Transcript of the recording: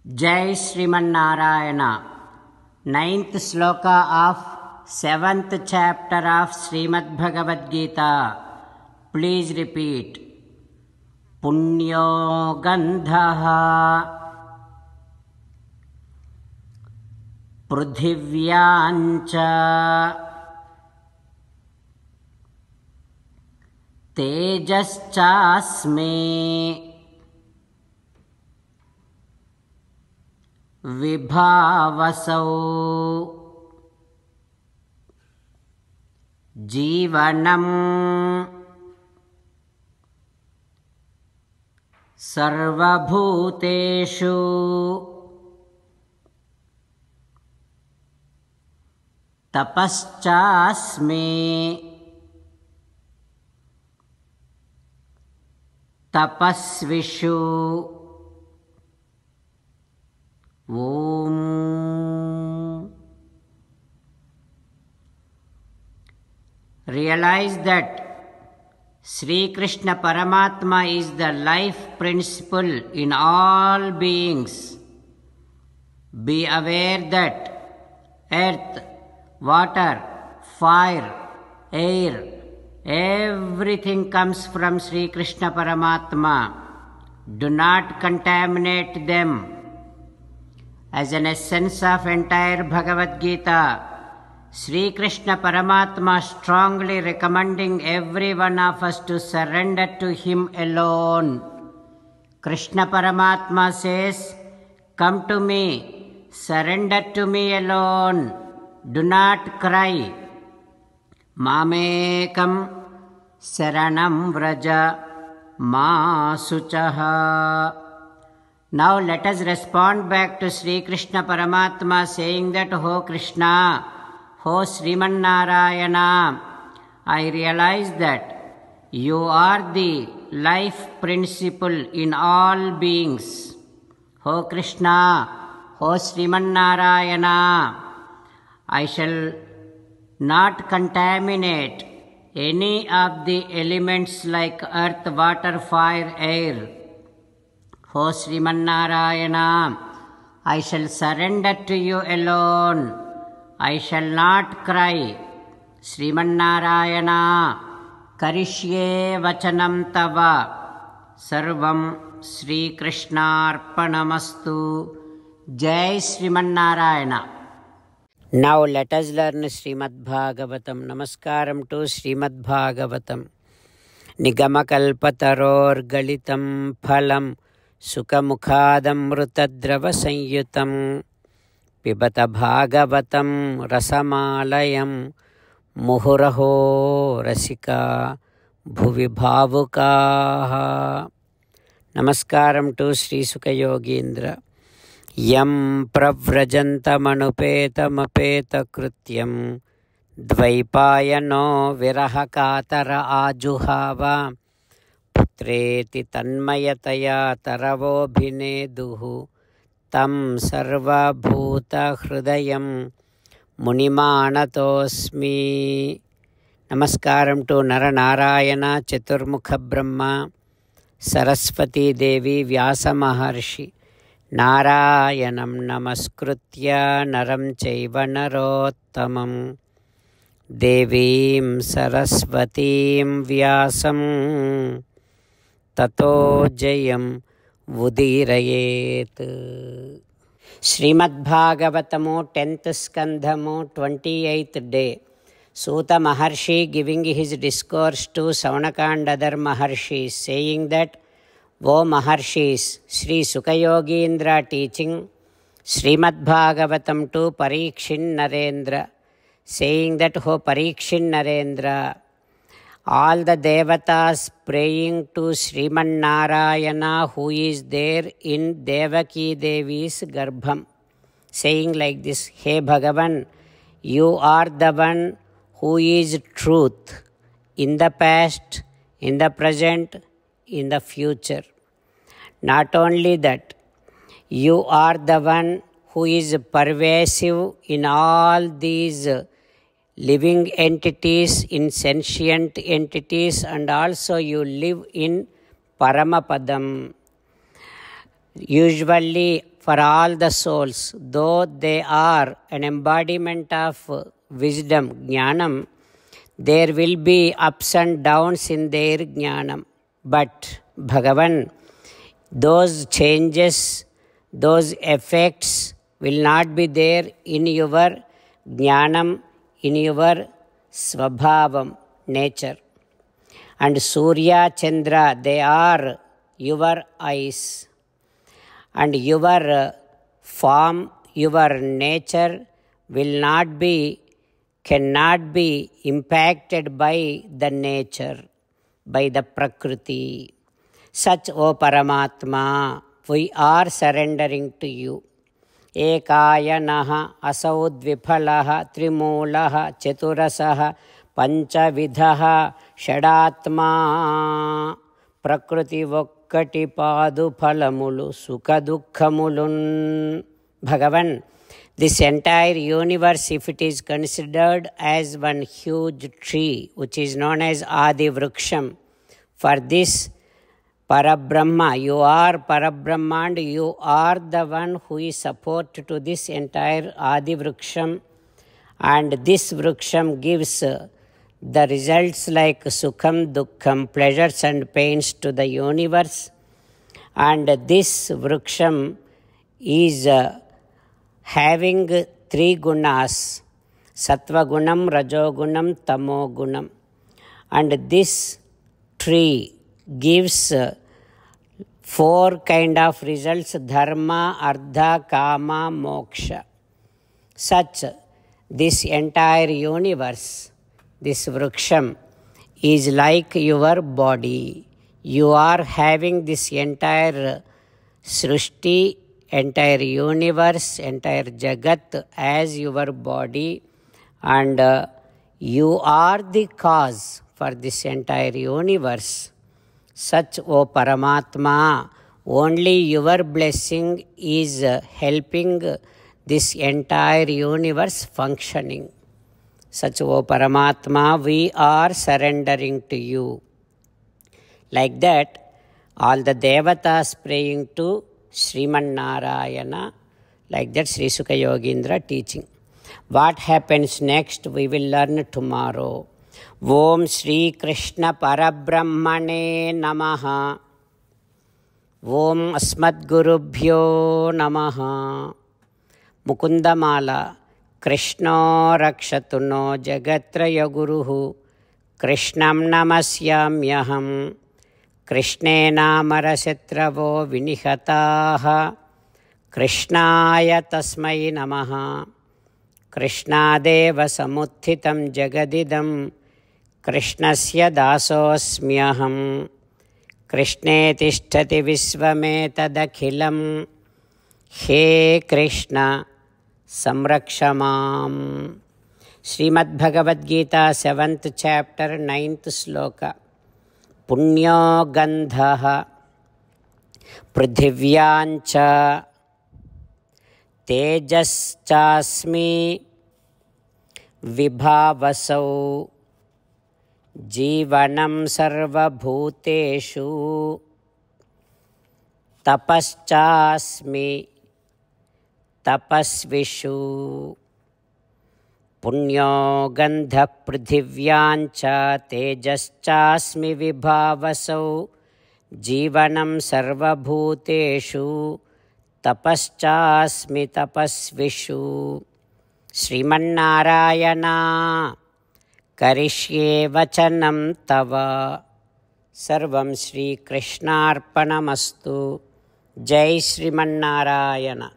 Jai Srimanarayana. 9th sloka of 7th chapter of Srimad Bhagavad Gita. Please repeat. Punyo Gandhaha Prudhivyancha Tejaschasme Vibhavasau Jivanam Sarvabhuteshu Tapaschasme Tapasvishu Om. Realize that Sri Krishna Paramatma is the life principle in all beings. Be aware that earth, water, fire, air, everything comes from Sri Krishna Paramatma. Do not contaminate them. As an essence of entire Bhagavad Gita, Sri Krishna Paramatma strongly recommending every one of us to surrender to Him alone. Krishna Paramatma says, "Come to me, surrender to me alone, do not cry. Mamekam saranam vraja ma suchaha." Now let us respond back to Sri Krishna Paramatma saying that, "Ho Krishna, Ho Srimanarayana, I realize that you are the life principle in all beings. Ho Krishna, Ho Srimanarayana, I shall not contaminate any of the elements like earth, water, fire, air. Ho Srimanarayana, I shall surrender to you alone. I shall not cry. Srimanarayana, karishye vachanam tava. Sarvam Sri Krishnarpanamastu. Jai Srimanarayana. Now let us learn Srimad Bhagavatam. Namaskaram to Srimad Bhagavatam. Nigamakalpataror galitam phalam Sukhamukhadamrutadrava-sanyutam Pibata Bhagavatam Rasamalayam Muhuraho Rasika Bhuvi Bhavukaha. Namaskaram to Sri Sukha Yogindra. Yam pravrajantamanupeta krutyam Dvaipayano virahakatara ajuhava Putreti tanmayataya taravobhineduhu Tam sarva bhuta hrudayam munimanatosmi. Namaskaram to Naranarayana Chaturmukha Brahma Saraswati Devi Vyasa Maharshi Narayanam namaskritya naram chaiva narottamam Devim Saraswatim Vyasam Tato Jayam Vudirayet. Srimad Bhagavatamu 10th Skandhamu 28th day. Suta Maharshi giving his discourse to Saunaka and other Maharshis, saying that, "O Maharshis, Sri Sukayogindra teaching Srimad Bhagavatam to Parikshin Narendra, saying that, "O Parikshin Narendra, all the devatas praying to Sriman Narayana who is there in Devaki Devi's Garbham, saying like this, Hey Bhagavan, you are the one who is truth in the past, in the present, in the future. Not only that, you are the one who is pervasive in all these living entities, in sentient entities, and also you live in Paramapadam. Usually for all the souls, though they are an embodiment of wisdom, jnanam, there will be ups and downs in their jnanam. But Bhagavan, those changes, those effects will not be there in your jnanam, in your svabhavam, nature. And Surya, Chandra, they are your eyes. And your form, your nature cannot be impacted by the nature, by the Prakriti. Such, O Paramatma, we are surrendering to you. Ekayanaha asau dvipalaha trimulaha chaturasaha panchavidhaha షడాత్మా ప్రకృతి ఒక్కటి పాదు ఫలములు సుఖ దుఃఖములున్. Bhagavan, this entire universe, if it is considered as one huge tree, which is known as Adi Vriksham, for this Parabrahma, you are Parabrahma and you are the one who is support to this entire Adi Vriksham, and this Vriksham gives the results like Sukham, Dukkham, pleasures and pains to the universe. And this Vriksham is having three gunas, Sattva Gunam, Rajo Gunam, Tamo Gunam. And this tree gives four kind of results: Dharma, Artha, Kama, Moksha. Such, this entire universe, this Vriksham, is like your body. You are having this entire Srishti, entire universe, entire Jagat as your body, and you are the cause for this entire universe. Such, O Paramatma, only your blessing is helping this entire universe functioning. Such, O Paramatma, we are surrendering to you. Like that, all the devatas praying to Sriman Narayana, like that Sri Sukha Yogindra teaching. What happens next, we will learn tomorrow. Om Shri Krishna Parabrahmane Namaha. Om Asmad Gurubhyo Namaha. Mukundamala. Krishna Rakshatu no Jagatraya Guruhu. Krishnam Namasyamyaham. Krishnena Marasetravo Vinihataha. Krishnaya Tasmai Namaha. Krishnadeva Samuthitam Jagadidam. Krishnasya Dasosmyaham. Krishne Tishtati Visvametadakhilam. He Krishna Samrakshamam. Srimad Bhagavad Gita, 7th chapter, 9th sloka. Punyo Gandhaha Prithivyancha Tejaschasmi Vibhavasau Jivanam Sarvabhuteshu Tapaschasmi Tapasvishu. Punyo Gandha Prithivyancha Tejaschasmi Vibhavasau Jivanam Sarvabhuteshu Tapaschasmi Tapasvishu. Srimannarayana Karishye Vachanam Tava. Sarvam Shri Krishnarpanamastu. Jai Srimannarayana.